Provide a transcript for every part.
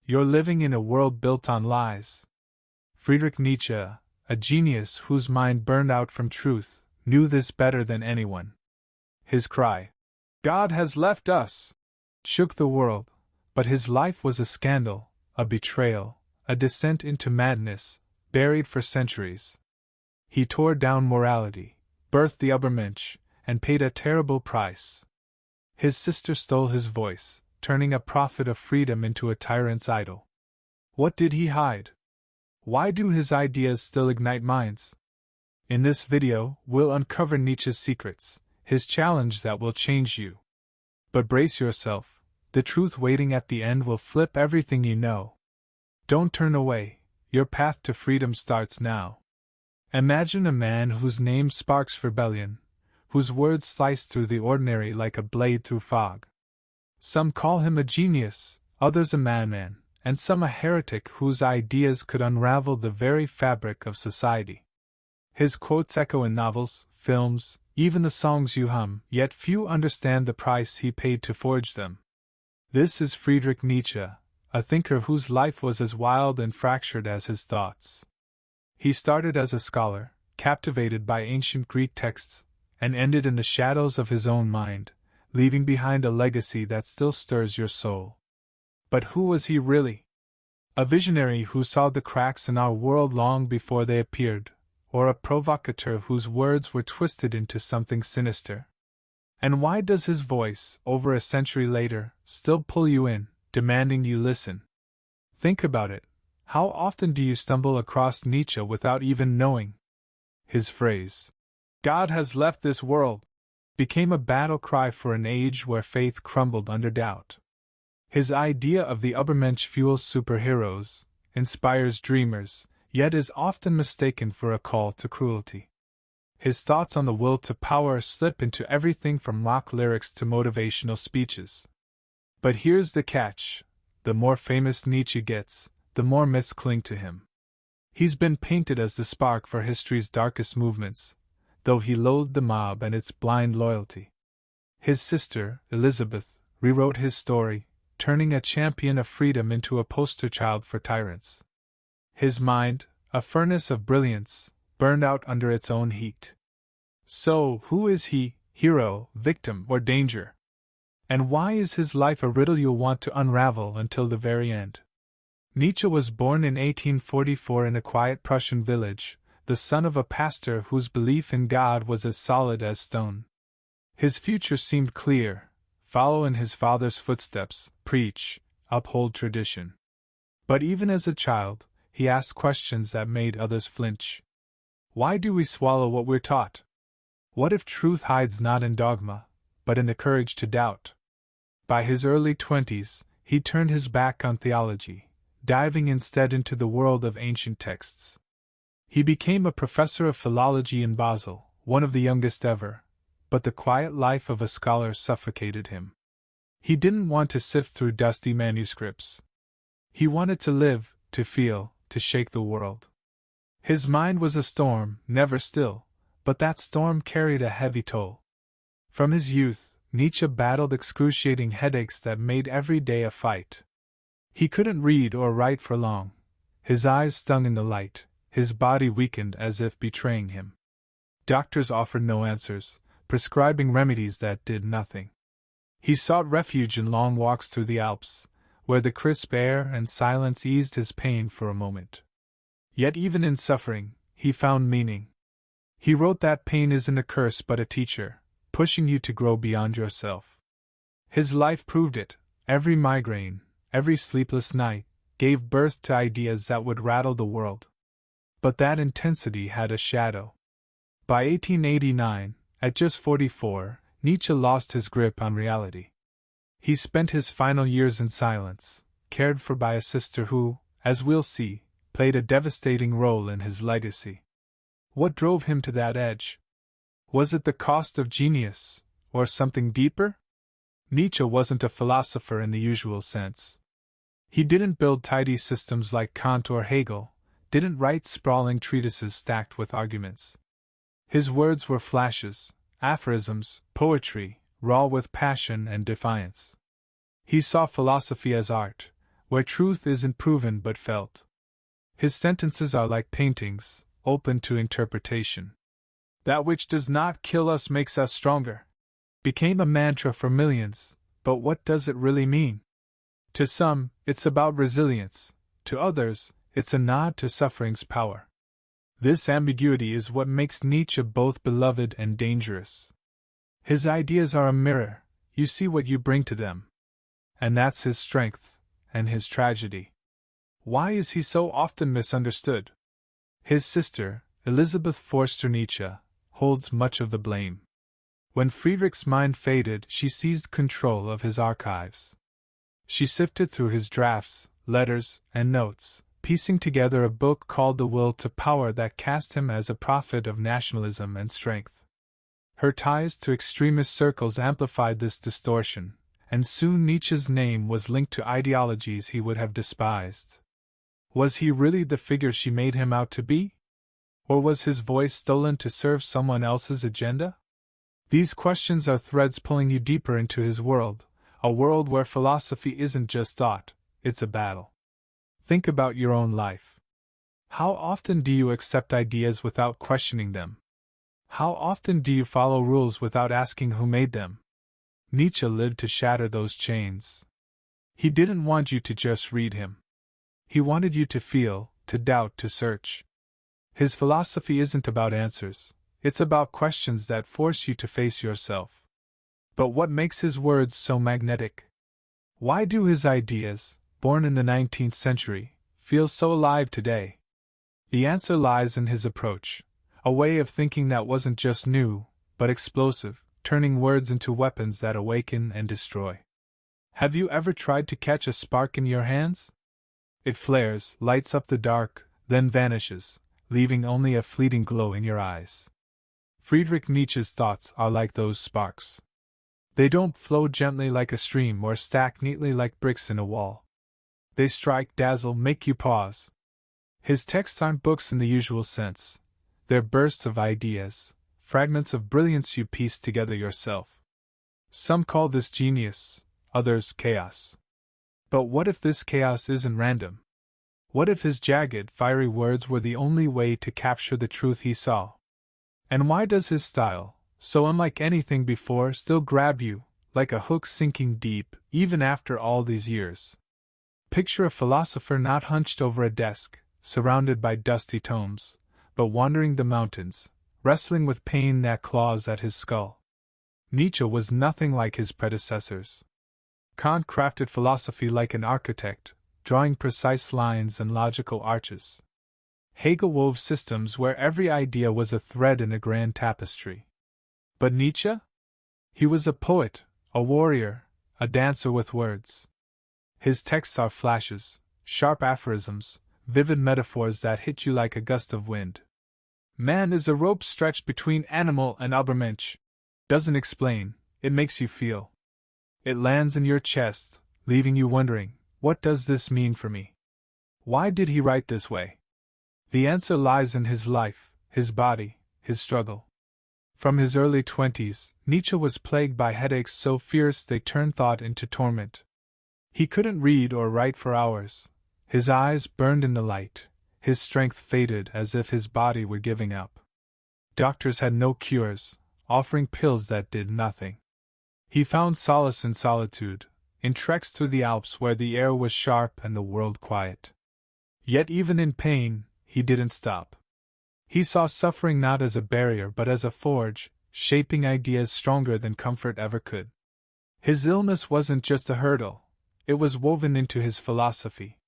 You're living in a world built on lies. Friedrich Nietzsche, a genius whose mind burned out from truth, knew this better than anyone. His cry, "God has left us!" shook the world, but his life was a scandal, a betrayal, a descent into madness, buried for centuries. He tore down morality, birthed the Übermensch, and paid a terrible price. His sister stole his voice, turning a prophet of freedom into a tyrant's idol. What did he hide? Why do his ideas still ignite minds? In this video, we'll uncover Nietzsche's secrets, his challenge that will change you. But brace yourself, the truth waiting at the end will flip everything you know. Don't turn away, your path to freedom starts now. Imagine a man whose name sparks rebellion, whose words slice through the ordinary like a blade through fog. Some call him a genius, others a madman, and some a heretic whose ideas could unravel the very fabric of society. His quotes echo in novels, films, even the songs you hum, yet few understand the price he paid to forge them. This is Friedrich Nietzsche, a thinker whose life was as wild and fractured as his thoughts. He started as a scholar, captivated by ancient Greek texts, and ended in the shadows of his own mind, leaving behind a legacy that still stirs your soul. But who was he really? A visionary who saw the cracks in our world long before they appeared, or a provocateur whose words were twisted into something sinister? And why does his voice, over a century later, still pull you in, demanding you listen? Think about it. How often do you stumble across Nietzsche without even knowing? His phrase, "God has left this world," became a battle cry for an age where faith crumbled under doubt. His idea of the Übermensch fuels superheroes, inspires dreamers, yet is often mistaken for a call to cruelty. His thoughts on the will to power slip into everything from rock lyrics to motivational speeches. But here's the catch: the more famous Nietzsche gets, the more myths cling to him. He's been painted as the spark for history's darkest movements, though he loathed the mob and its blind loyalty. His sister, Elizabeth, rewrote his story, turning a champion of freedom into a poster child for tyrants. His mind, a furnace of brilliance, burned out under its own heat. So, who is he, hero, victim, or danger? And why is his life a riddle you'll want to unravel until the very end? Nietzsche was born in 1844 in a quiet Prussian village, the son of a pastor whose belief in God was as solid as stone. His future seemed clear: follow in his father's footsteps, preach, uphold tradition. But even as a child, he asked questions that made others flinch. Why do we swallow what we're taught? What if truth hides not in dogma, but in the courage to doubt? By his early 20s, he turned his back on theology, diving instead into the world of ancient texts. He became a professor of philology in Basel, one of the youngest ever, but the quiet life of a scholar suffocated him. He didn't want to sift through dusty manuscripts. He wanted to live, to feel, to shake the world. His mind was a storm, never still, but that storm carried a heavy toll. From his youth, Nietzsche battled excruciating headaches that made every day a fight. He couldn't read or write for long. His eyes stung in the light, his body weakened as if betraying him. Doctors offered no answers, prescribing remedies that did nothing. He sought refuge in long walks through the Alps, where the crisp air and silence eased his pain for a moment. Yet even in suffering, he found meaning. He wrote that pain isn't a curse but a teacher, pushing you to grow beyond yourself. His life proved it. Every migraine, every sleepless night, gave birth to ideas that would rattle the world. But that intensity had a shadow. By 1889, at just 44, Nietzsche lost his grip on reality. He spent his final years in silence, cared for by a sister who, as we'll see, played a devastating role in his legacy. What drove him to that edge? Was it the cost of genius, or something deeper? Nietzsche wasn't a philosopher in the usual sense. He didn't build tidy systems like Kant or Hegel, didn't write sprawling treatises stacked with arguments. His words were flashes, aphorisms, poetry, raw with passion and defiance. He saw philosophy as art, where truth isn't proven but felt. His sentences are like paintings, open to interpretation. That which does not kill us makes us stronger became a mantra for millions, but what does it really mean? To some, it's about resilience, to others, it's a nod to suffering's power. This ambiguity is what makes Nietzsche both beloved and dangerous. His ideas are a mirror, you see what you bring to them. And that's his strength, and his tragedy. Why is he so often misunderstood? His sister, Elizabeth Forster Nietzsche, holds much of the blame. When Friedrich's mind faded, she seized control of his archives. She sifted through his drafts, letters, and notes, piecing together a book called The Will to Power that cast him as a prophet of nationalism and strength. Her ties to extremist circles amplified this distortion, and soon Nietzsche's name was linked to ideologies he would have despised. Was he really the figure she made him out to be? Or was his voice stolen to serve someone else's agenda? These questions are threads pulling you deeper into his world, a world where philosophy isn't just thought, it's a battle. Think about your own life. How often do you accept ideas without questioning them? How often do you follow rules without asking who made them? Nietzsche lived to shatter those chains. He didn't want you to just read him. He wanted you to feel, to doubt, to search. His philosophy isn't about answers, it's about questions that force you to face yourself. But what makes his words so magnetic? Why do his ideas, born in the 19th century, feel so alive today? The answer lies in his approach, a way of thinking that wasn't just new, but explosive, turning words into weapons that awaken and destroy. Have you ever tried to catch a spark in your hands? It flares, lights up the dark, then vanishes, leaving only a fleeting glow in your eyes. Friedrich Nietzsche's thoughts are like those sparks. They don't flow gently like a stream or stack neatly like bricks in a wall. They strike, dazzle, make you pause. His texts aren't books in the usual sense. They're bursts of ideas, fragments of brilliance you piece together yourself. Some call this genius, others chaos. But what if this chaos isn't random? What if his jagged, fiery words were the only way to capture the truth he saw? And why does his style, so unlike anything before, still grab you, like a hook sinking deep, even after all these years? Picture a philosopher not hunched over a desk, surrounded by dusty tomes, but wandering the mountains, wrestling with pain that claws at his skull. Nietzsche was nothing like his predecessors. Kant crafted philosophy like an architect, drawing precise lines and logical arches. Hegel wove systems where every idea was a thread in a grand tapestry. But Nietzsche? He was a poet, a warrior, a dancer with words. His texts are flashes, sharp aphorisms, vivid metaphors that hit you like a gust of wind. Man is a rope stretched between animal and Übermensch. Doesn't explain, it makes you feel. It lands in your chest, leaving you wondering, what does this mean for me? Why did he write this way? The answer lies in his life, his body, his struggle. From his early 20s, Nietzsche was plagued by headaches so fierce they turned thought into torment. He couldn't read or write for hours. His eyes burned in the light, his strength faded as if his body were giving up. Doctors had no cures, offering pills that did nothing. He found solace in solitude, in treks through the Alps where the air was sharp and the world quiet. Yet even in pain, he didn't stop. He saw suffering not as a barrier but as a forge, shaping ideas stronger than comfort ever could. His illness wasn't just a hurdle, it was woven into his philosophy.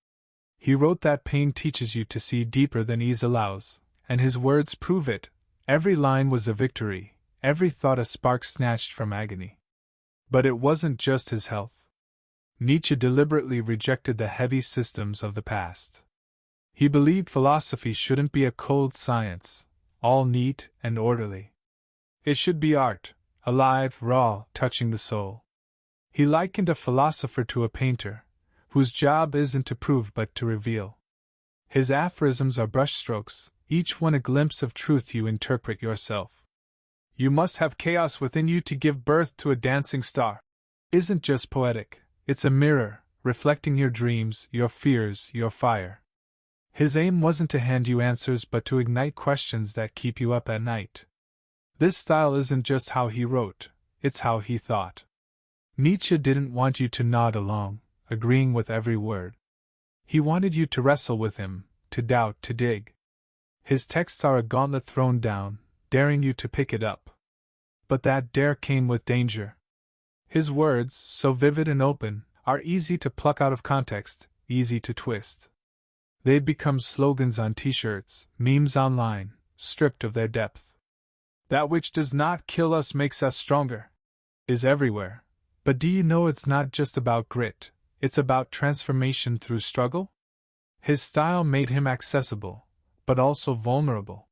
He wrote that pain teaches you to see deeper than ease allows, and his words prove it. Every line was a victory, every thought a spark snatched from agony. But it wasn't just his health. Nietzsche deliberately rejected the heavy systems of the past. He believed philosophy shouldn't be a cold science, all neat and orderly. It should be art, alive, raw, touching the soul. He likened a philosopher to a painter, whose job isn't to prove but to reveal. His aphorisms are brushstrokes, each one a glimpse of truth you interpret yourself. You must have chaos within you to give birth to a dancing star. Isn't just poetic, it's a mirror, reflecting your dreams, your fears, your fire. His aim wasn't to hand you answers but to ignite questions that keep you up at night. This style isn't just how he wrote, it's how he thought. Nietzsche didn't want you to nod along, agreeing with every word. He wanted you to wrestle with him, to doubt, to dig. His texts are a gauntlet thrown down, daring you to pick it up. But that dare came with danger. His words, so vivid and open, are easy to pluck out of context, easy to twist. They've become slogans on t-shirts, memes online, stripped of their depth. That which does not kill us makes us stronger is everywhere. But do you know it's not just about grit, it's about transformation through struggle? His style made him accessible, but also vulnerable.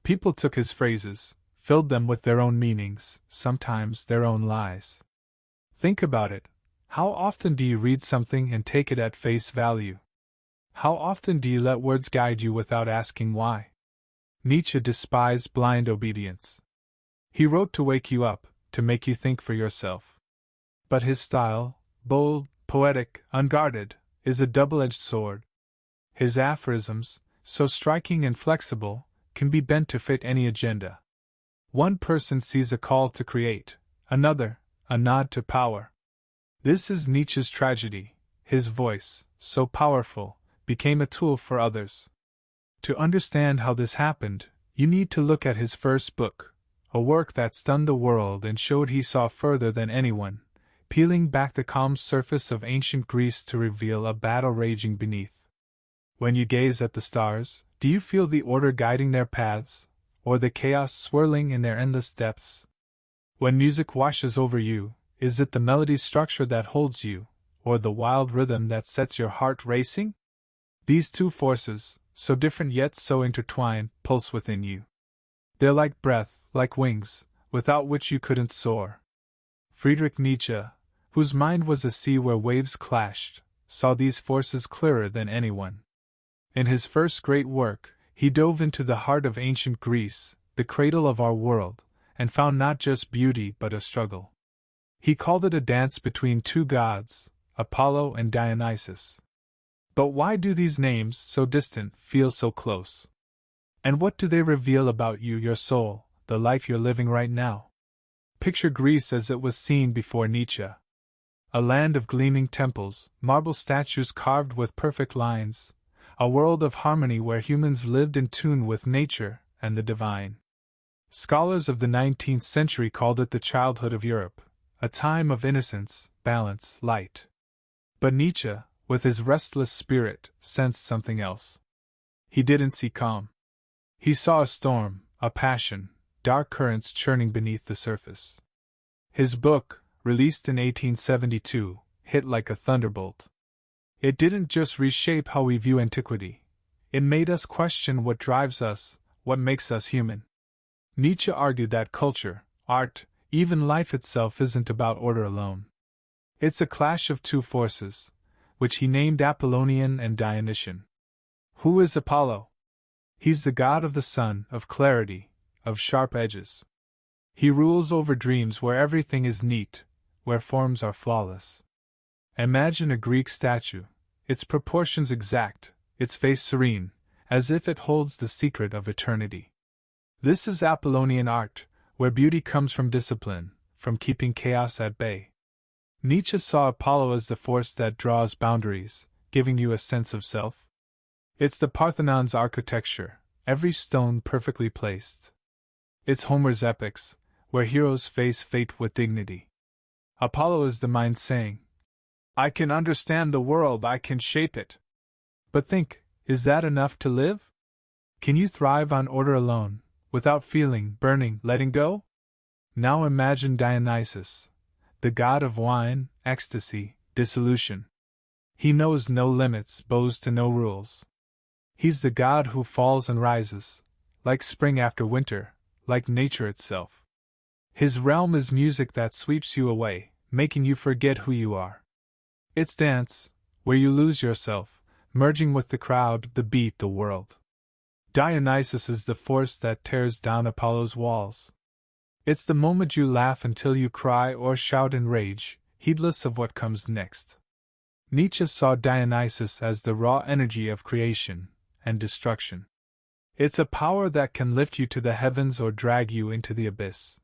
People took his phrases, filled them with their own meanings, sometimes their own lies. Think about it. How often do you read something and take it at face value? How often do you let words guide you without asking why? Nietzsche despised blind obedience. He wrote to wake you up, to make you think for yourself. But his style, bold, poetic, unguarded, is a double-edged sword. His aphorisms, so striking and flexible, can be bent to fit any agenda. One person sees a call to create, another, a nod to power. This is Nietzsche's tragedy. His voice, so powerful, became a tool for others. To understand how this happened, you need to look at his first book, a work that stunned the world and showed he saw further than anyone, peeling back the calm surface of ancient Greece to reveal a battle raging beneath. When you gaze at the stars, do you feel the order guiding their paths, or the chaos swirling in their endless depths? When music washes over you, is it the melody's structure that holds you, or the wild rhythm that sets your heart racing? These two forces, so different yet so intertwined, pulse within you. They're like breath, like wings, without which you couldn't soar. Friedrich Nietzsche, whose mind was a sea where waves clashed, saw these forces clearer than anyone. In his first great work, he dove into the heart of ancient Greece, the cradle of our world, and found not just beauty but a struggle. He called it a dance between two gods, Apollo and Dionysus. But why do these names, so distant, feel so close? And what do they reveal about you, your soul, the life you're living right now? Picture Greece as it was seen before Nietzsche. A land of gleaming temples, marble statues carved with perfect lines, a world of harmony where humans lived in tune with nature and the divine. Scholars of the 19th century called it the childhood of Europe, a time of innocence, balance, light. But Nietzsche, with his restless spirit, sensed something else. He didn't see calm. He saw a storm, a passion, dark currents churning beneath the surface. His book, released in 1872, hit like a thunderbolt. It didn't just reshape how we view antiquity. It made us question what drives us, what makes us human. Nietzsche argued that culture, art, even life itself isn't about order alone. It's a clash of two forces, which he named Apollonian and Dionysian. Who is Apollo? He's the god of the sun, of clarity, of sharp edges. He rules over dreams where everything is neat, where forms are flawless. Imagine a Greek statue, its proportions exact, its face serene, as if it holds the secret of eternity. This is Apollonian art, where beauty comes from discipline, from keeping chaos at bay. Nietzsche saw Apollo as the force that draws boundaries, giving you a sense of self. It's the Parthenon's architecture, every stone perfectly placed. It's Homer's epics, where heroes face fate with dignity. Apollo is the mind saying, I can understand the world, I can shape it. But think, is that enough to live? Can you thrive on order alone, without feeling, burning, letting go? Now imagine Dionysus, the god of wine, ecstasy, dissolution. He knows no limits, bows to no rules. He's the god who falls and rises, like spring after winter, like nature itself. His realm is music that sweeps you away, making you forget who you are. It's dance, where you lose yourself, merging with the crowd, the beat, the world. Dionysus is the force that tears down Apollo's walls. It's the moment you laugh until you cry or shout in rage, heedless of what comes next. Nietzsche saw Dionysus as the raw energy of creation and destruction. It's a power that can lift you to the heavens or drag you into the abyss.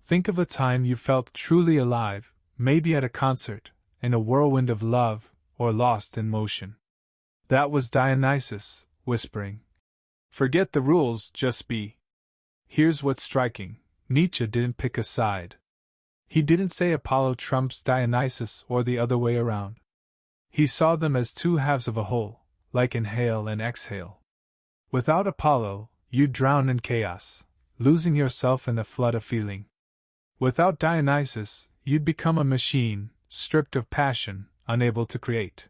Think of a time you felt truly alive, maybe at a concert, in a whirlwind of love, or lost in motion. That was Dionysus, whispering, "Forget the rules, just be." Here's what's striking: Nietzsche didn't pick a side. He didn't say Apollo trumps Dionysus or the other way around. He saw them as two halves of a whole, like inhale and exhale. Without Apollo, you'd drown in chaos, losing yourself in the flood of feeling. Without Dionysus, you'd become a machine, stripped of passion, unable to create.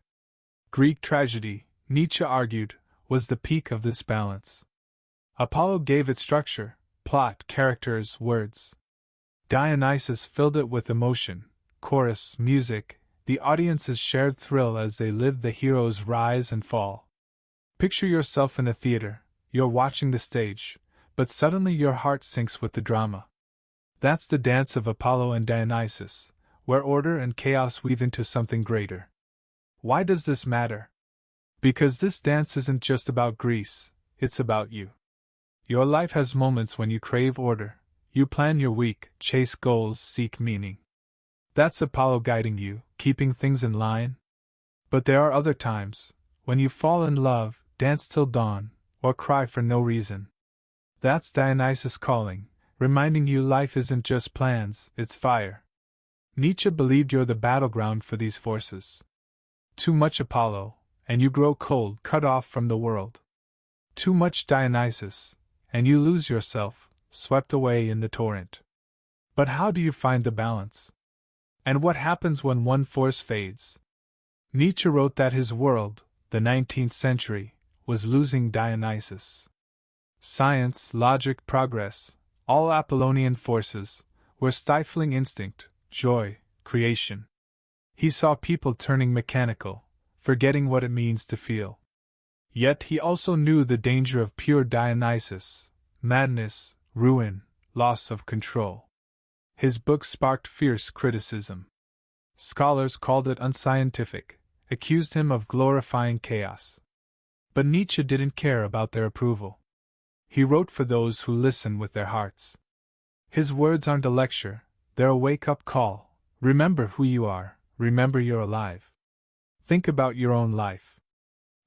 Greek tragedy, Nietzsche argued, was the peak of this balance. Apollo gave it structure, plot, characters, words. Dionysus filled it with emotion, chorus, music, the audience's shared thrill as they lived the hero's rise and fall. Picture yourself in a theater, you're watching the stage, but suddenly your heart sinks with the drama. That's the dance of Apollo and Dionysus, where order and chaos weave into something greater. Why does this matter? Because this dance isn't just about Greece, it's about you. Your life has moments when you crave order, you plan your week, chase goals, seek meaning. That's Apollo guiding you, keeping things in line. But there are other times, when you fall in love, dance till dawn, or cry for no reason. That's Dionysus calling, reminding you life isn't just plans, it's fire. Nietzsche believed you're the battleground for these forces. Too much Apollo, and you grow cold, cut off from the world. Too much Dionysus, and you lose yourself, swept away in the torrent. But how do you find the balance? And what happens when one force fades? Nietzsche wrote that his world, the 19th century, was losing Dionysus. Science, logic, progress, all Apollonian forces, were stifling instinct, joy, creation. He saw people turning mechanical, forgetting what it means to feel. Yet he also knew the danger of pure Dionysus: madness, ruin, loss of control. His book sparked fierce criticism. Scholars called it unscientific, accused him of glorifying chaos. But Nietzsche didn't care about their approval. He wrote for those who listen with their hearts. His words aren't a lecture, they're a wake-up call. Remember who you are, remember you're alive. Think about your own life.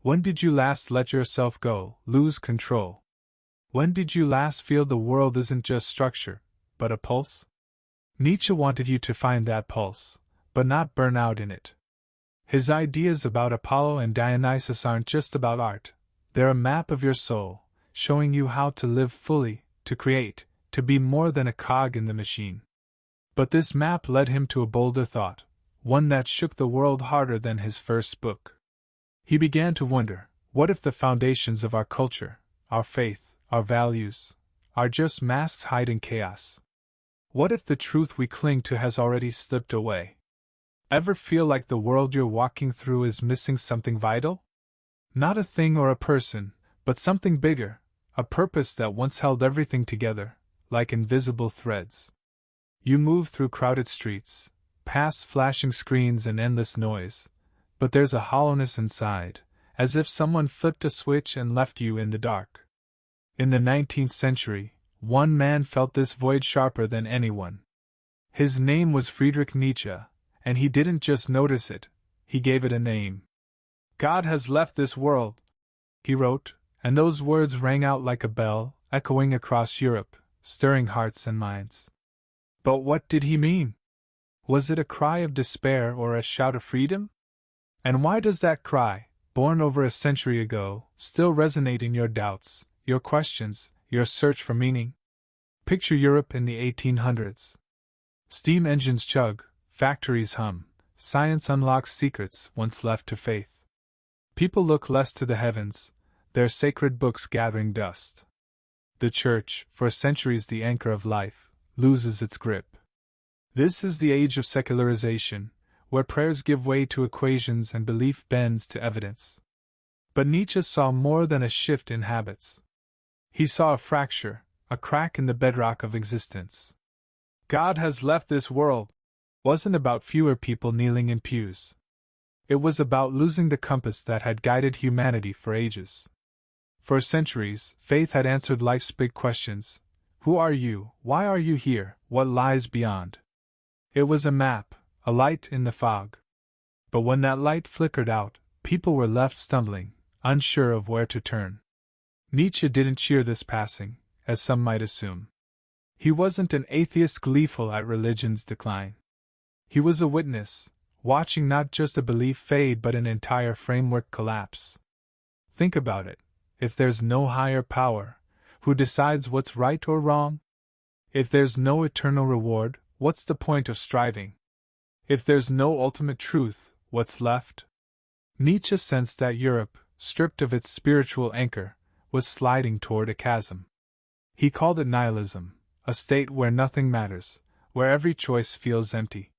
When did you last let yourself go, lose control? When did you last feel the world isn't just structure, but a pulse? Nietzsche wanted you to find that pulse, but not burn out in it. His ideas about Apollo and Dionysus aren't just about art, they're a map of your soul, showing you how to live fully, to create, to be more than a cog in the machine. But this map led him to a bolder thought, one that shook the world harder than his first book. He began to wonder, what if the foundations of our culture, our faith, our values, are just masks hiding chaos? What if the truth we cling to has already slipped away? Ever feel like the world you're walking through is missing something vital? Not a thing or a person, but something bigger, a purpose that once held everything together, like invisible threads. You move through crowded streets, past flashing screens and endless noise, but there's a hollowness inside, as if someone flipped a switch and left you in the dark. In the 19th century, one man felt this void sharper than anyone. His name was Friedrich Nietzsche, and he didn't just notice it, he gave it a name. God has left this world, he wrote, and those words rang out like a bell, echoing across Europe, stirring hearts and minds. But what did he mean? Was it a cry of despair or a shout of freedom? And why does that cry, born over a century ago, still resonate in your doubts, your questions, your search for meaning? Picture Europe in the 1800s. Steam engines chug, factories hum, science unlocks secrets once left to faith. People look less to the heavens, their sacred books gathering dust. The church, for centuries the anchor of life, loses its grip. This is the age of secularization, where prayers give way to equations and belief bends to evidence. But Nietzsche saw more than a shift in habits. He saw a fracture, a crack in the bedrock of existence. God has left this world wasn't about fewer people kneeling in pews. It was about losing the compass that had guided humanity for ages. For centuries, faith had answered life's big questions. Who are you? Why are you here? What lies beyond? It was a map, a light in the fog. But when that light flickered out, people were left stumbling, unsure of where to turn. Nietzsche didn't cheer this passing, as some might assume. He wasn't an atheist gleeful at religion's decline. He was a witness, watching not just a belief fade but an entire framework collapse. Think about it. If there's no higher power, who decides what's right or wrong? If there's no eternal reward, what's the point of striving? If there's no ultimate truth, what's left? Nietzsche sensed that Europe, stripped of its spiritual anchor, was sliding toward a chasm. He called it nihilism, a state where nothing matters, where every choice feels empty.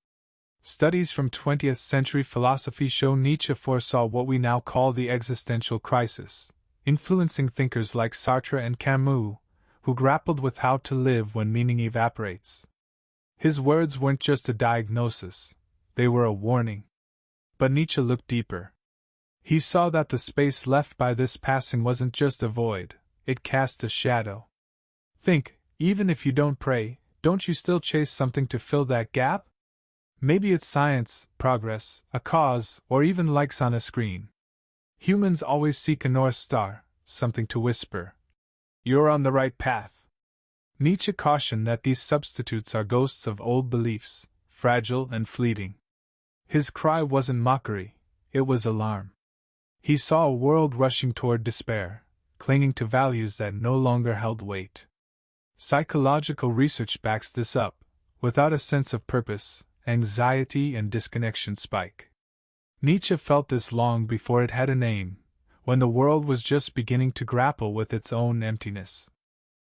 Studies from 20th century philosophy show Nietzsche foresaw what we now call the existential crisis, influencing thinkers like Sartre and Camus, who grappled with how to live when meaning evaporates. His words weren't just a diagnosis, they were a warning. But Nietzsche looked deeper. He saw that the space left by this passing wasn't just a void, it cast a shadow. Think, even if you don't pray, don't you still chase something to fill that gap? Maybe it's science, progress, a cause, or even likes on a screen. Humans always seek a North Star, something to whisper. You're on the right path. Nietzsche cautioned that these substitutes are ghosts of old beliefs, fragile and fleeting. His cry wasn't mockery, it was alarm. He saw a world rushing toward despair, clinging to values that no longer held weight. Psychological research backs this up. Without a sense of purpose, anxiety and disconnection spike. Nietzsche felt this long before it had a name, when the world was just beginning to grapple with its own emptiness.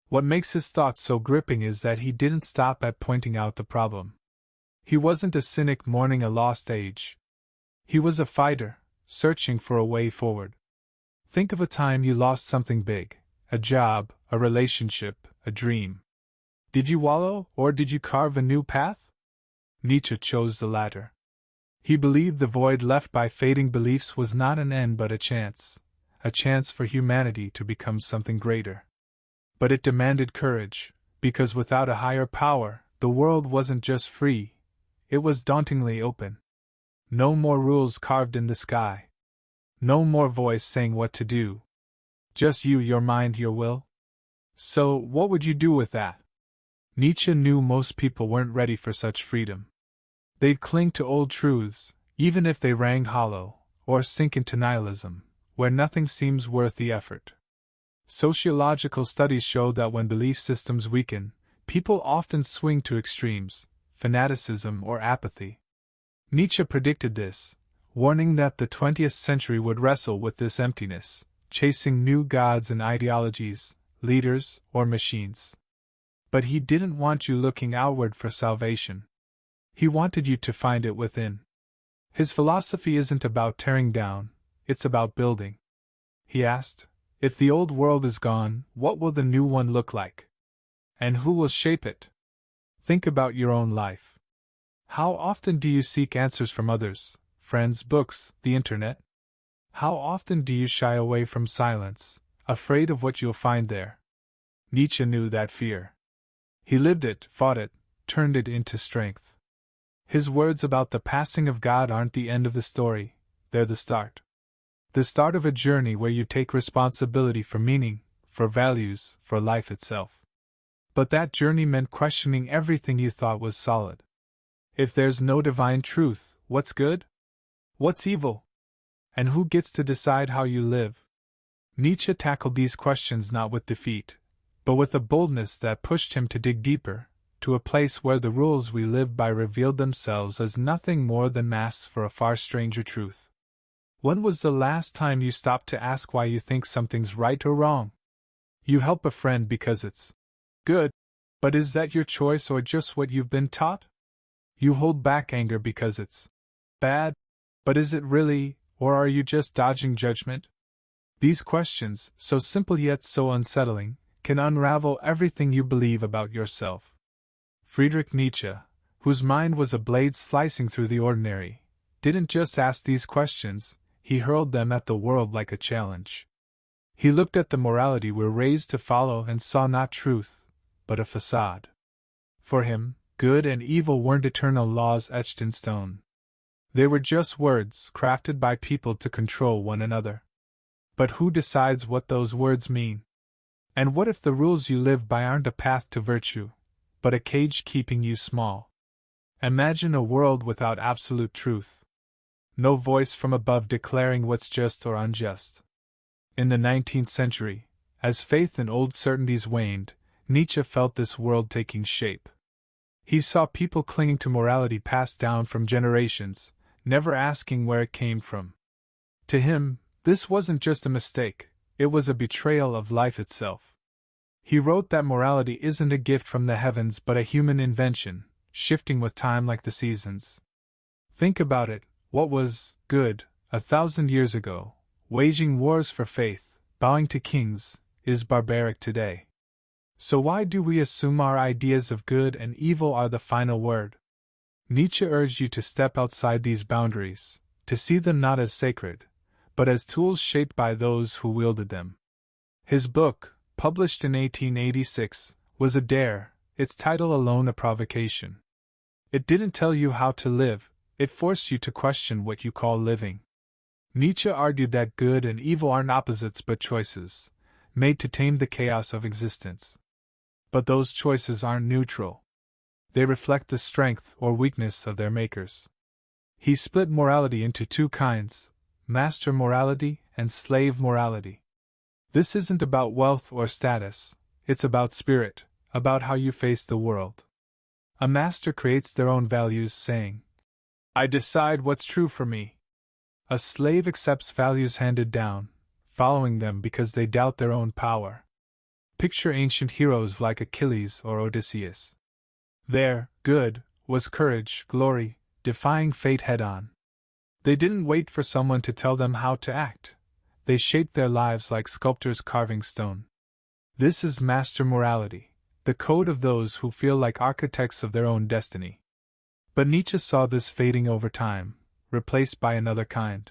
What makes his thoughts so gripping is that he didn't stop at pointing out the problem. He wasn't a cynic mourning a lost age. He was a fighter, searching for a way forward. Think of a time you lost something big, a job, a relationship, a dream. Did you wallow, or did you carve a new path? Nietzsche chose the latter. He believed the void left by fading beliefs was not an end but a chance for humanity to become something greater. But it demanded courage, because without a higher power, the world wasn't just free, it was dauntingly open. No more rules carved in the sky. No more voice saying what to do. Just you, your mind, your will. So, what would you do with that? Nietzsche knew most people weren't ready for such freedom. They'd cling to old truths, even if they rang hollow, or sink into nihilism, where nothing seems worth the effort. Sociological studies show that when belief systems weaken, people often swing to extremes, fanaticism or apathy. Nietzsche predicted this, warning that the 20th century would wrestle with this emptiness, chasing new gods and ideologies, leaders, or machines. But he didn't want you looking outward for salvation. He wanted you to find it within. His philosophy isn't about tearing down, it's about building. He asked, if the old world is gone, what will the new one look like? And who will shape it? Think about your own life. How often do you seek answers from others, friends, books, the internet? How often do you shy away from silence, afraid of what you'll find there? Nietzsche knew that fear. He lived it, fought it, turned it into strength. His words about the passing of God aren't the end of the story, they're the start. The start of a journey where you take responsibility for meaning, for values, for life itself. But that journey meant questioning everything you thought was solid. If there's no divine truth, what's good? What's evil? And who gets to decide how you live? Nietzsche tackled these questions not with defeat, but with a boldness that pushed him to dig deeper, to a place where the rules we live by revealed themselves as nothing more than masks for a far stranger truth. When was the last time you stopped to ask why you think something's right or wrong? You help a friend because it's good, but is that your choice or just what you've been taught? You hold back anger because it's bad, but is it really, or are you just dodging judgment? These questions, so simple yet so unsettling, can unravel everything you believe about yourself. Friedrich Nietzsche, whose mind was a blade slicing through the ordinary, didn't just ask these questions, he hurled them at the world like a challenge. He looked at the morality we're raised to follow and saw not truth, but a facade. For him, good and evil weren't eternal laws etched in stone. They were just words crafted by people to control one another. But who decides what those words mean? And what if the rules you live by aren't a path to virtue, but a cage keeping you small? Imagine a world without absolute truth. No voice from above declaring what's just or unjust. In the 19th century, as faith in old certainties waned, Nietzsche felt this world taking shape. He saw people clinging to morality passed down from generations, never asking where it came from. To him, this wasn't just a mistake, it was a betrayal of life itself. He wrote that morality isn't a gift from the heavens but a human invention, shifting with time like the seasons. Think about it, what was good 1,000 years ago, waging wars for faith, bowing to kings, is barbaric today. So why do we assume our ideas of good and evil are the final word? Nietzsche urged you to step outside these boundaries, to see them not as sacred, but as tools shaped by those who wielded them. His book, published in 1886, was a dare, its title alone a provocation. It didn't tell you how to live, it forced you to question what you call living. Nietzsche argued that good and evil aren't opposites but choices, made to tame the chaos of existence. But those choices aren't neutral. They reflect the strength or weakness of their makers. He split morality into two kinds: master morality and slave morality. This isn't about wealth or status, it's about spirit, about how you face the world. A master creates their own values, saying, "I decide what's true for me." A slave accepts values handed down, following them because they doubt their own power. Picture ancient heroes like Achilles or Odysseus. Their good was courage, glory, defying fate head-on. They didn't wait for someone to tell them how to act. They shaped their lives like sculptors carving stone. This is master morality, the code of those who feel like architects of their own destiny. But Nietzsche saw this fading over time, replaced by another kind.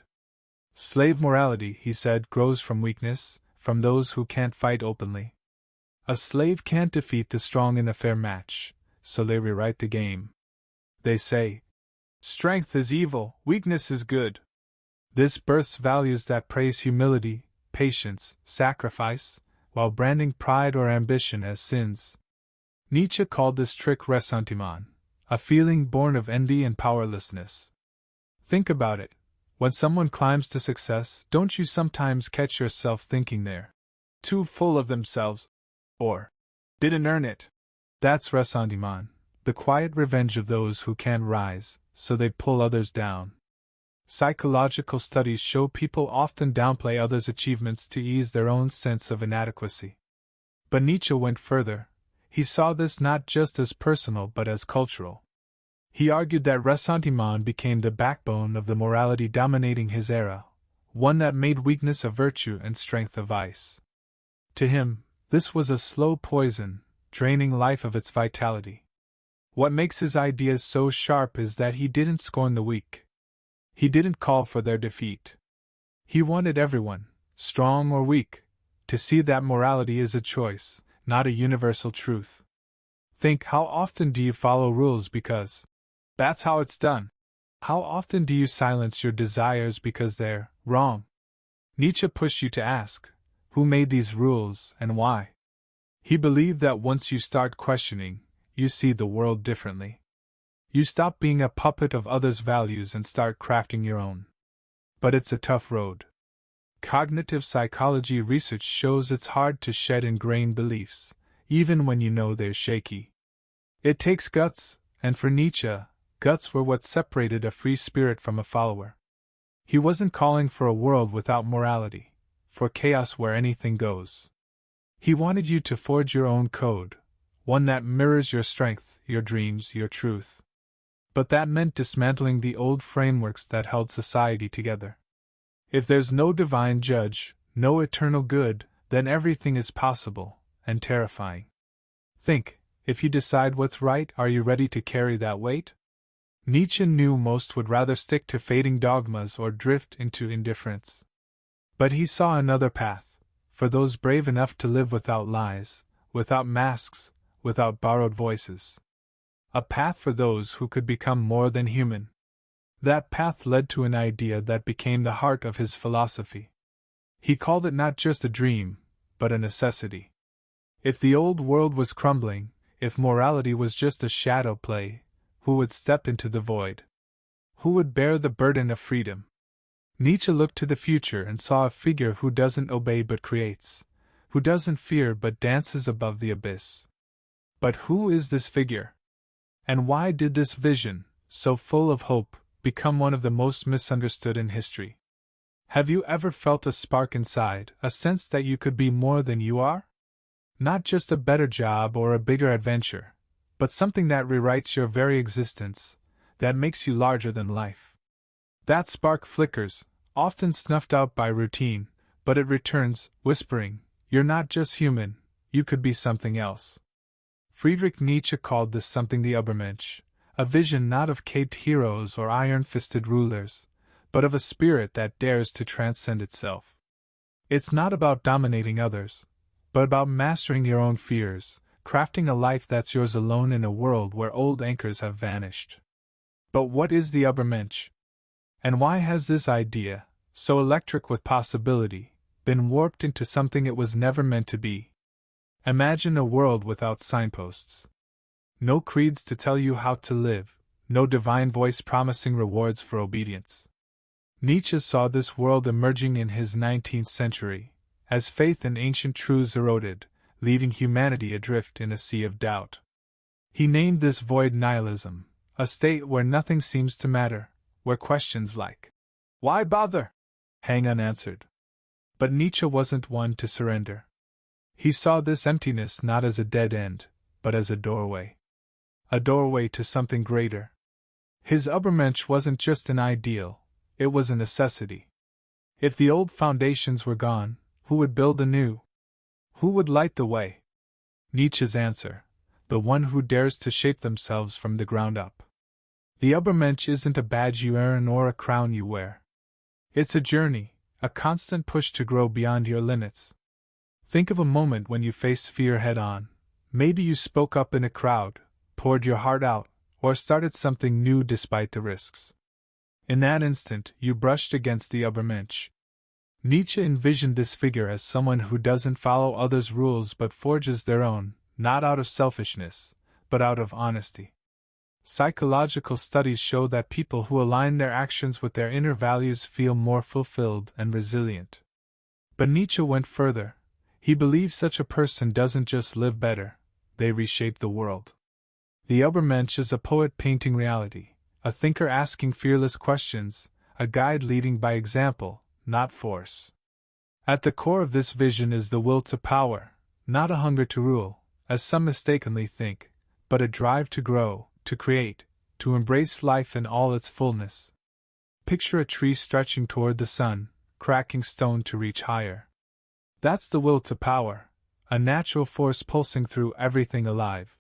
Slave morality, he said, grows from weakness, from those who can't fight openly. A slave can't defeat the strong in a fair match, so they rewrite the game. They say, strength is evil, weakness is good. This births values that praise humility, patience, sacrifice, while branding pride or ambition as sins. Nietzsche called this trick ressentiment, a feeling born of envy and powerlessness. Think about it. When someone climbs to success, don't you sometimes catch yourself thinking they're too full of themselves? Or didn't earn it? That's ressentiment, the quiet revenge of those who can't rise, so they pull others down. Psychological studies show people often downplay others' achievements to ease their own sense of inadequacy. But Nietzsche went further. He saw this not just as personal but as cultural. He argued that ressentiment became the backbone of the morality dominating his era, one that made weakness a virtue and strength a vice. To him, this was a slow poison, draining life of its vitality. What makes his ideas so sharp is that he didn't scorn the weak. He didn't call for their defeat. He wanted everyone, strong or weak, to see that morality is a choice, not a universal truth. Think, how often do you follow rules because that's how it's done? How often do you silence your desires because they're wrong? Nietzsche pushed you to ask, who made these rules and why? He believed that once you start questioning, you see the world differently. You stop being a puppet of others' values and start crafting your own. But it's a tough road. Cognitive psychology research shows it's hard to shed ingrained beliefs, even when you know they're shaky. It takes guts, and for Nietzsche, guts were what separated a free spirit from a follower. He wasn't calling for a world without morality, for chaos where anything goes. He wanted you to forge your own code, one that mirrors your strength, your dreams, your truth. But that meant dismantling the old frameworks that held society together. If there's no divine judge, no eternal good, then everything is possible, and terrifying. Think, if you decide what's right, are you ready to carry that weight? Nietzsche knew most would rather stick to fading dogmas or drift into indifference. But he saw another path, for those brave enough to live without lies, without masks, without borrowed voices. A path for those who could become more than human. That path led to an idea that became the heart of his philosophy. He called it not just a dream, but a necessity. If the old world was crumbling, if morality was just a shadow play, who would step into the void? Who would bear the burden of freedom? Nietzsche looked to the future and saw a figure who doesn't obey but creates, who doesn't fear but dances above the abyss. But who is this figure? And why did this vision, so full of hope, become one of the most misunderstood in history? Have you ever felt a spark inside, a sense that you could be more than you are? Not just a better job or a bigger adventure, but something that rewrites your very existence, that makes you larger than life. That spark flickers, often snuffed out by routine, but it returns, whispering, "You're not just human, you could be something else." Friedrich Nietzsche called this something the Übermensch, a vision not of caped heroes or iron-fisted rulers, but of a spirit that dares to transcend itself. It's not about dominating others, but about mastering your own fears, crafting a life that's yours alone in a world where old anchors have vanished. But what is the Übermensch? And why has this idea, so electric with possibility, been warped into something it was never meant to be? Imagine a world without signposts. No creeds to tell you how to live, no divine voice promising rewards for obedience. Nietzsche saw this world emerging in his 19th century, as faith in ancient truths eroded, leaving humanity adrift in a sea of doubt. He named this void nihilism, a state where nothing seems to matter, where questions like, "Why bother?" hang unanswered. But Nietzsche wasn't one to surrender. He saw this emptiness not as a dead end, but as a doorway. A doorway to something greater. His Übermensch wasn't just an ideal, it was a necessity. If the old foundations were gone, who would build anew? Who would light the way? Nietzsche's answer: the one who dares to shape themselves from the ground up. The Übermensch isn't a badge you earn or a crown you wear. It's a journey, a constant push to grow beyond your limits. Think of a moment when you faced fear head-on. Maybe you spoke up in a crowd, poured your heart out, or started something new despite the risks. In that instant, you brushed against the Übermensch. Nietzsche envisioned this figure as someone who doesn't follow others' rules but forges their own, not out of selfishness, but out of honesty. Psychological studies show that people who align their actions with their inner values feel more fulfilled and resilient. But Nietzsche went further. He believed such a person doesn't just live better, they reshape the world. The Übermensch is a poet painting reality, a thinker asking fearless questions, a guide leading by example, not force. At the core of this vision is the will to power, not a hunger to rule, as some mistakenly think, but a drive to grow, to create, to embrace life in all its fullness. Picture a tree stretching toward the sun, cracking stone to reach higher. That's the will to power, a natural force pulsing through everything alive.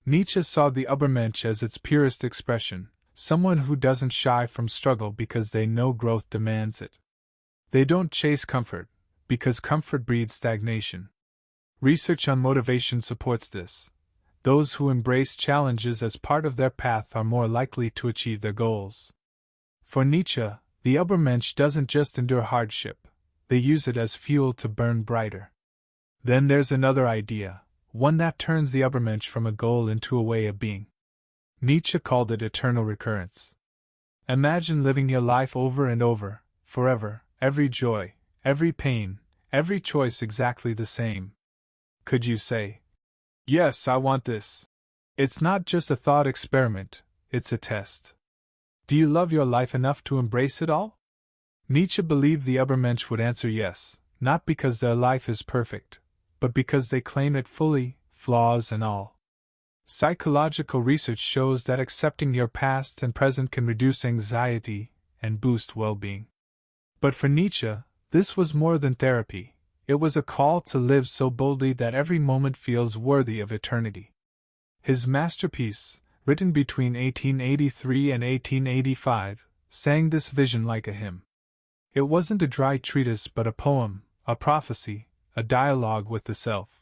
Nietzsche saw the Übermensch as its purest expression, someone who doesn't shy from struggle because they know growth demands it. They don't chase comfort, because comfort breeds stagnation. Research on motivation supports this. Those who embrace challenges as part of their path are more likely to achieve their goals. For Nietzsche, the Übermensch doesn't just endure hardship, they use it as fuel to burn brighter. Then there's another idea, one that turns the Übermensch from a goal into a way of being. Nietzsche called it eternal recurrence. Imagine living your life over and over, forever, every joy, every pain, every choice exactly the same. Could you say, "Yes, I want this"? It's not just a thought experiment, it's a test. Do you love your life enough to embrace it all? Nietzsche believed the Übermensch would answer yes, not because their life is perfect, but because they claim it fully, flaws and all. Psychological research shows that accepting your past and present can reduce anxiety and boost well-being. But for Nietzsche, this was more than therapy. It was a call to live so boldly that every moment feels worthy of eternity. His masterpiece, written between 1883 and 1885, sang this vision like a hymn. It wasn't a dry treatise but a poem, a prophecy, a dialogue with the self.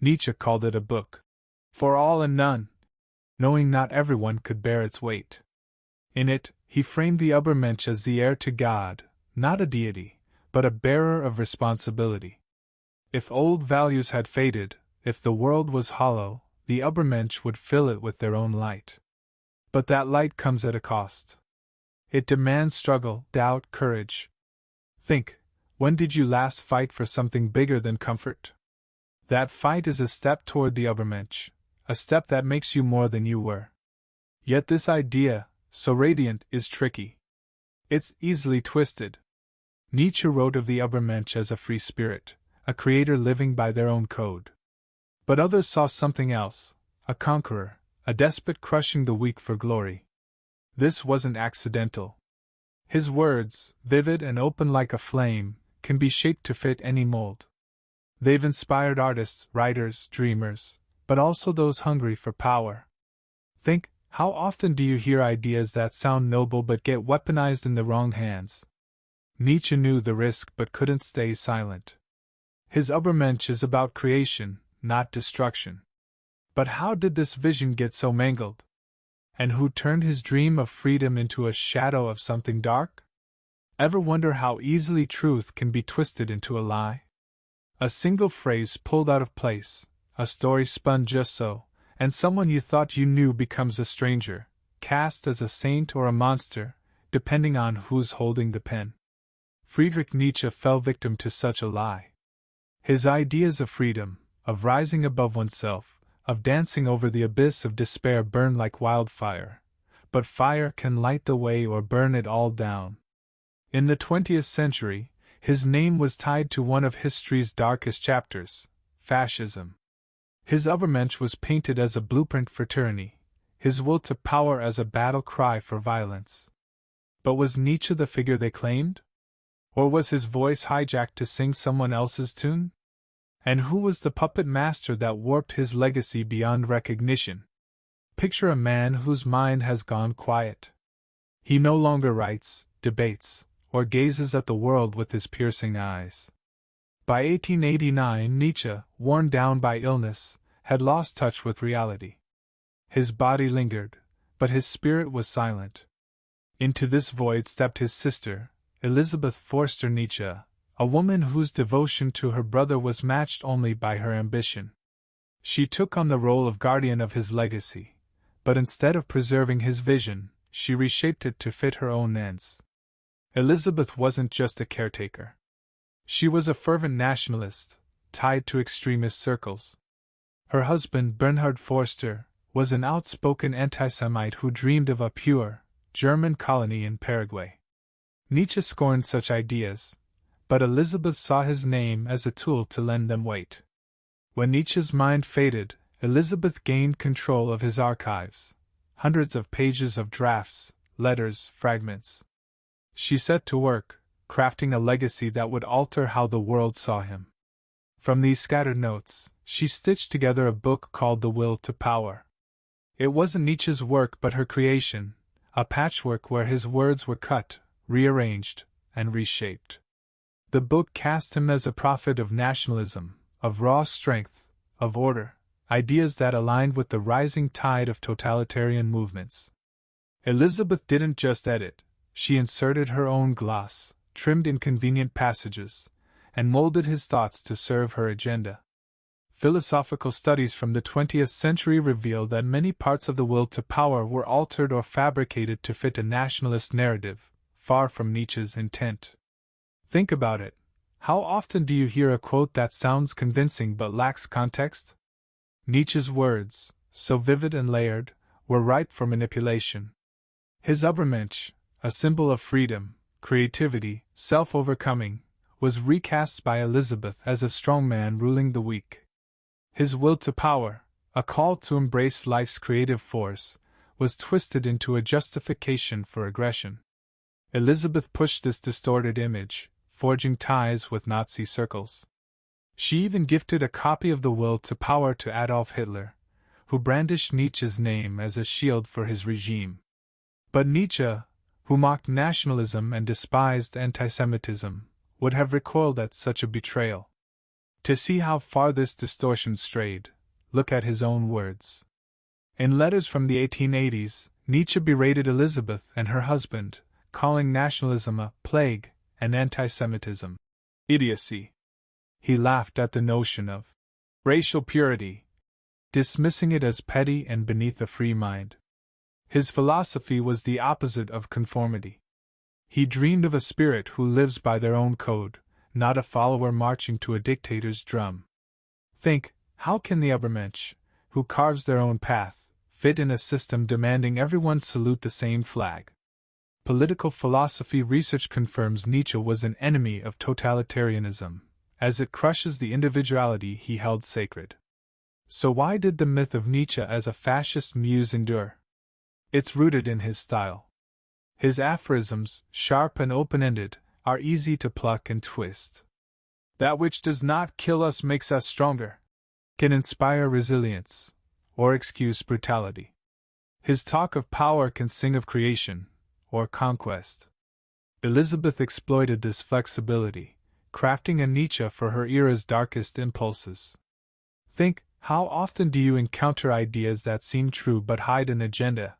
Nietzsche called it a book for all and none, knowing not everyone could bear its weight. In it, he framed the Übermensch as the heir to God, not a deity, but a bearer of responsibility. If old values had faded, if the world was hollow, the Übermensch would fill it with their own light. But that light comes at a cost. It demands struggle, doubt, courage. Think, when did you last fight for something bigger than comfort? That fight is a step toward the Übermensch, a step that makes you more than you were. Yet this idea, so radiant, is tricky. It's easily twisted. Nietzsche wrote of the Übermensch as a free spirit, a creator living by their own code. But others saw something else, a conqueror, a despot crushing the weak for glory. This wasn't accidental. His words, vivid and open like a flame, can be shaped to fit any mold. They've inspired artists, writers, dreamers, but also those hungry for power. Think, how often do you hear ideas that sound noble but get weaponized in the wrong hands? Nietzsche knew the risk but couldn't stay silent. His Übermensch is about creation, not destruction. But how did this vision get so mangled? And who turned his dream of freedom into a shadow of something dark? Ever wonder how easily truth can be twisted into a lie? A single phrase pulled out of place, a story spun just so, and someone you thought you knew becomes a stranger, cast as a saint or a monster, depending on who's holding the pen. Friedrich Nietzsche fell victim to such a lie. His ideas of freedom, of rising above oneself, of dancing over the abyss of despair burned like wildfire, but fire can light the way or burn it all down. In the 20th century, his name was tied to one of history's darkest chapters, fascism. His Übermensch was painted as a blueprint for tyranny, his will to power as a battle cry for violence. But was Nietzsche the figure they claimed? Or was his voice hijacked to sing someone else's tune? And who was the puppet master that warped his legacy beyond recognition? Picture a man whose mind has gone quiet. He no longer writes, debates, or gazes at the world with his piercing eyes. By 1889, Nietzsche, worn down by illness, had lost touch with reality. His body lingered, but his spirit was silent. Into this void stepped his sister, Elisabeth Forster Nietzsche, a woman whose devotion to her brother was matched only by her ambition. She took on the role of guardian of his legacy, but instead of preserving his vision, she reshaped it to fit her own ends. Elisabeth wasn't just a caretaker. She was a fervent nationalist, tied to extremist circles. Her husband, Bernhard Forster, was an outspoken anti-Semite who dreamed of a pure, German colony in Paraguay. Nietzsche scorned such ideas, but Elisabeth saw his name as a tool to lend them weight. When Nietzsche's mind faded, Elisabeth gained control of his archives, hundreds of pages of drafts, letters, fragments. She set to work, crafting a legacy that would alter how the world saw him. From these scattered notes, she stitched together a book called The Will to Power. It wasn't Nietzsche's work but her creation, a patchwork where his words were cut, rearranged, and reshaped. The book cast him as a prophet of nationalism, of raw strength, of order, ideas that aligned with the rising tide of totalitarian movements. Elisabeth didn't just edit, she inserted her own gloss, trimmed inconvenient passages, and molded his thoughts to serve her agenda. Philosophical studies from the 20th century reveal that many parts of The Will to Power were altered or fabricated to fit a nationalist narrative, far from Nietzsche's intent. Think about it. How often do you hear a quote that sounds convincing but lacks context? Nietzsche's words, so vivid and layered, were ripe for manipulation. His Übermensch, a symbol of freedom, creativity, self-overcoming, was recast by Elisabeth as a strong man ruling the weak. His will to power, a call to embrace life's creative force, was twisted into a justification for aggression. Elisabeth pushed this distorted image, forging ties with Nazi circles. She even gifted a copy of The Will to Power to Adolf Hitler, who brandished Nietzsche's name as a shield for his regime. But Nietzsche, who mocked nationalism and despised antisemitism, would have recoiled at such a betrayal. To see how far this distortion strayed, look at his own words. In letters from the 1880s, Nietzsche berated Elizabeth and her husband, calling nationalism a plague and antisemitism idiocy. He laughed at the notion of racial purity, dismissing it as petty and beneath a free mind. His philosophy was the opposite of conformity. He dreamed of a spirit who lives by their own code, not a follower marching to a dictator's drum. Think, how can the Übermensch, who carves their own path, fit in a system demanding everyone salute the same flag? Political philosophy research confirms Nietzsche was an enemy of totalitarianism, as it crushes the individuality he held sacred. So why did the myth of Nietzsche as a fascist muse endure? It's rooted in his style. His aphorisms, sharp and open-ended, are easy to pluck and twist. That which does not kill us makes us stronger, can inspire resilience, or excuse brutality. His talk of power can sing of creation, or conquest. Elizabeth exploited this flexibility, crafting a Nietzsche for her era's darkest impulses. Think, how often do you encounter ideas that seem true but hide an agenda?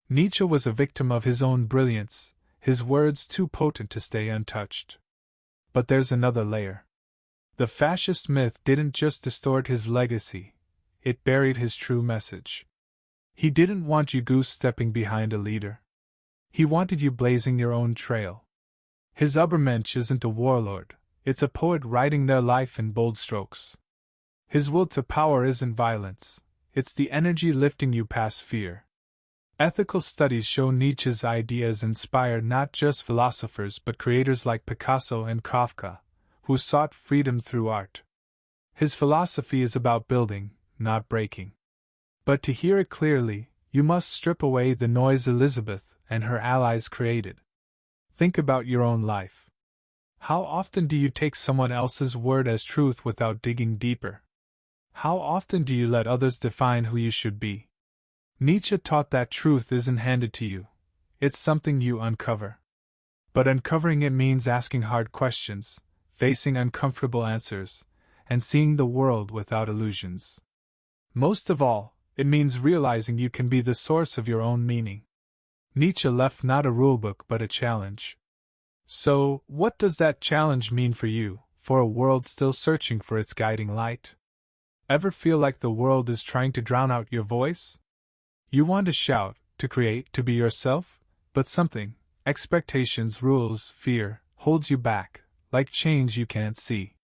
Nietzsche was a victim of his own brilliance, his words too potent to stay untouched. But there's another layer. The fascist myth didn't just distort his legacy, it buried his true message. He didn't want you goose-stepping behind a leader. He wanted you blazing your own trail. His Übermensch isn't a warlord, it's a poet writing their life in bold strokes. His will to power isn't violence, it's the energy lifting you past fear. Ethical studies show Nietzsche's ideas inspired not just philosophers but creators like Picasso and Kafka, who sought freedom through art. His philosophy is about building, not breaking. But to hear it clearly, you must strip away the noise Elizabeth and her allies created. Think about your own life. How often do you take someone else's word as truth without digging deeper? How often do you let others define who you should be? Nietzsche taught that truth isn't handed to you, it's something you uncover. But uncovering it means asking hard questions, facing uncomfortable answers, and seeing the world without illusions. Most of all, it means realizing you can be the source of your own meaning. Nietzsche left not a rulebook but a challenge. So, what does that challenge mean for you, for a world still searching for its guiding light? Ever feel like the world is trying to drown out your voice? You want to shout, to create, to be yourself, but something, expectations, rules, fear, holds you back, like chains you can't see.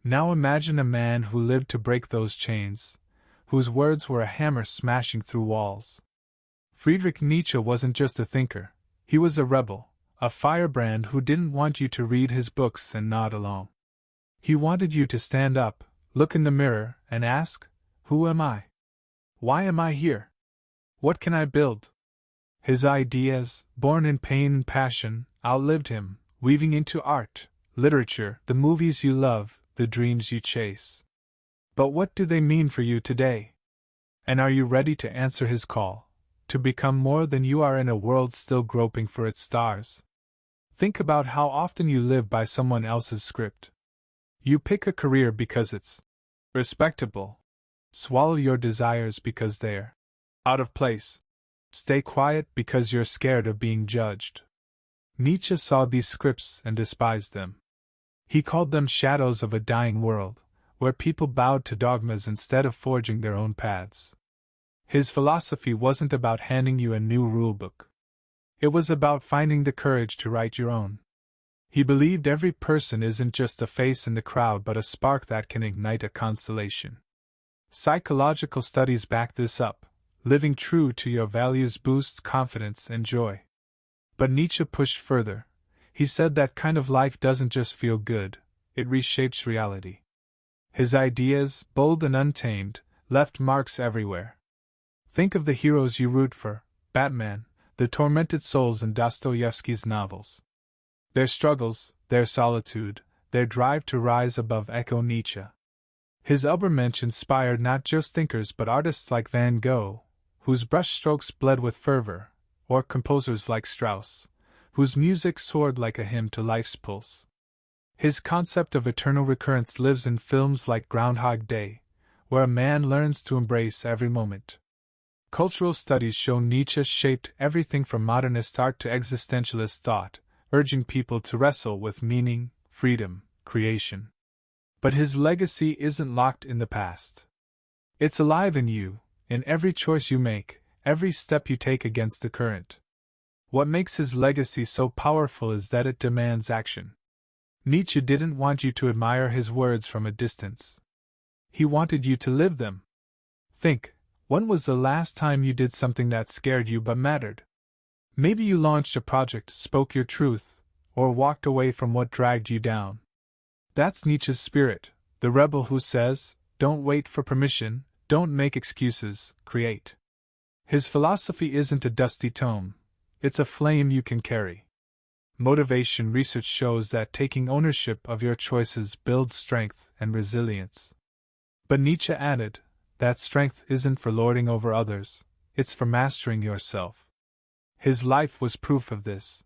Now imagine a man who lived to break those chains, whose words were a hammer smashing through walls. Friedrich Nietzsche wasn't just a thinker, he was a rebel, a firebrand who didn't want you to read his books and nod along. He wanted you to stand up, look in the mirror, and ask, who am I? Why am I here? What can I build? His ideas, born in pain and passion, outlived him, weaving into art, literature, the movies you love, the dreams you chase. But what do they mean for you today? And are you ready to answer his call, to become more than you are in a world still groping for its stars? Think about how often you live by someone else's script. You pick a career because it's respectable. Swallow your desires because they're out of place. Stay quiet because you're scared of being judged. Nietzsche saw these scripts and despised them. He called them shadows of a dying world, where people bowed to dogmas instead of forging their own paths. His philosophy wasn't about handing you a new rulebook. It was about finding the courage to write your own. He believed every person isn't just a face in the crowd but a spark that can ignite a constellation. Psychological studies back this up. Living true to your values boosts confidence and joy. But Nietzsche pushed further. He said that kind of life doesn't just feel good, it reshapes reality. His ideas, bold and untamed, left marks everywhere. Think of the heroes you root for, Batman, the tormented souls in Dostoevsky's novels. Their struggles, their solitude, their drive to rise above echo Nietzsche. His Übermensch inspired not just thinkers but artists like Van Gogh, whose brushstrokes bled with fervor, or composers like Strauss, whose music soared like a hymn to life's pulse. His concept of eternal recurrence lives in films like Groundhog Day, where a man learns to embrace every moment. Cultural studies show Nietzsche shaped everything from modernist art to existentialist thought, urging people to wrestle with meaning, freedom, creation. But his legacy isn't locked in the past. It's alive in you, in every choice you make, every step you take against the current. What makes his legacy so powerful is that it demands action. Nietzsche didn't want you to admire his words from a distance. He wanted you to live them. Think, when was the last time you did something that scared you but mattered? Maybe you launched a project, spoke your truth, or walked away from what dragged you down. That's Nietzsche's spirit, the rebel who says, don't wait for permission, don't make excuses, create. His philosophy isn't a dusty tome, it's a flame you can carry. Motivation research shows that taking ownership of your choices builds strength and resilience. But Nietzsche added, that strength isn't for lording over others, it's for mastering yourself. His life was proof of this.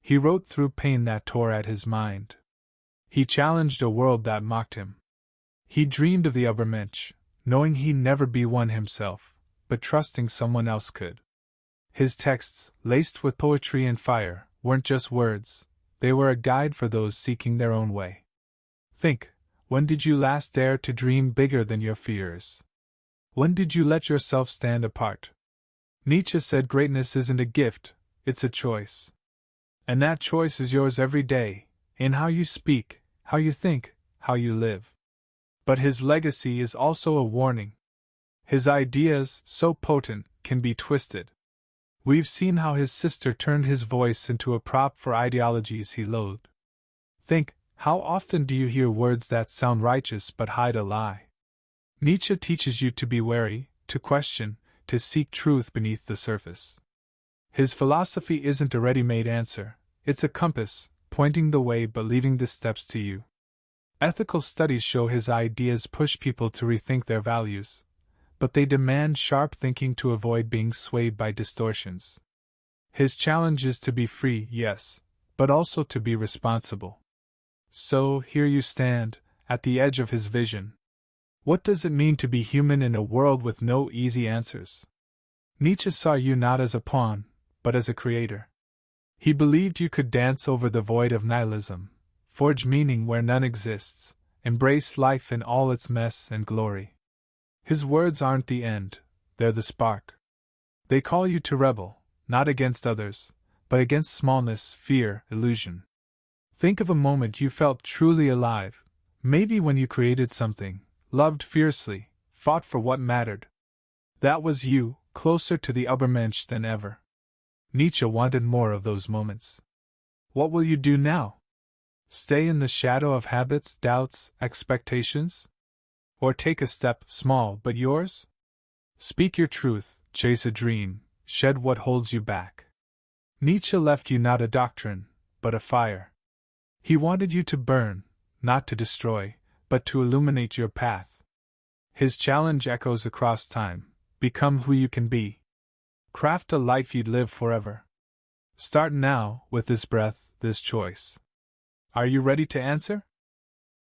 He wrote through pain that tore at his mind. He challenged a world that mocked him. He dreamed of the Übermensch, knowing he'd never be one himself, but trusting someone else could. His texts, laced with poetry and fire, weren't just words, they were a guide for those seeking their own way. Think, when did you last dare to dream bigger than your fears? When did you let yourself stand apart? Nietzsche said greatness isn't a gift, it's a choice. And that choice is yours every day, in how you speak, how you think, how you live. But his legacy is also a warning. His ideas, so potent, can be twisted. We've seen how his sister turned his voice into a prop for ideologies he loathed. Think, how often do you hear words that sound righteous but hide a lie? Nietzsche teaches you to be wary, to question, to seek truth beneath the surface. His philosophy isn't a ready-made answer, it's a compass, pointing the way but leaving the steps to you. Ethical studies show his ideas push people to rethink their values, but they demand sharp thinking to avoid being swayed by distortions. His challenge is to be free, yes, but also to be responsible. So, here you stand, at the edge of his vision. What does it mean to be human in a world with no easy answers? Nietzsche saw you not as a pawn, but as a creator. He believed you could dance over the void of nihilism, forge meaning where none exists, embrace life in all its mess and glory. His words aren't the end, they're the spark. They call you to rebel, not against others, but against smallness, fear, illusion. Think of a moment you felt truly alive, maybe when you created something, loved fiercely, fought for what mattered. That was you, closer to the Übermensch than ever. Nietzsche wanted more of those moments. What will you do now? Stay in the shadow of habits, doubts, expectations? Or take a step, small but yours? Speak your truth, chase a dream, shed what holds you back. Nietzsche left you not a doctrine, but a fire. He wanted you to burn, not to destroy, but to illuminate your path. His challenge echoes across time: become who you can be. Craft a life you'd live forever. Start now, with this breath, this choice. Are you ready to answer?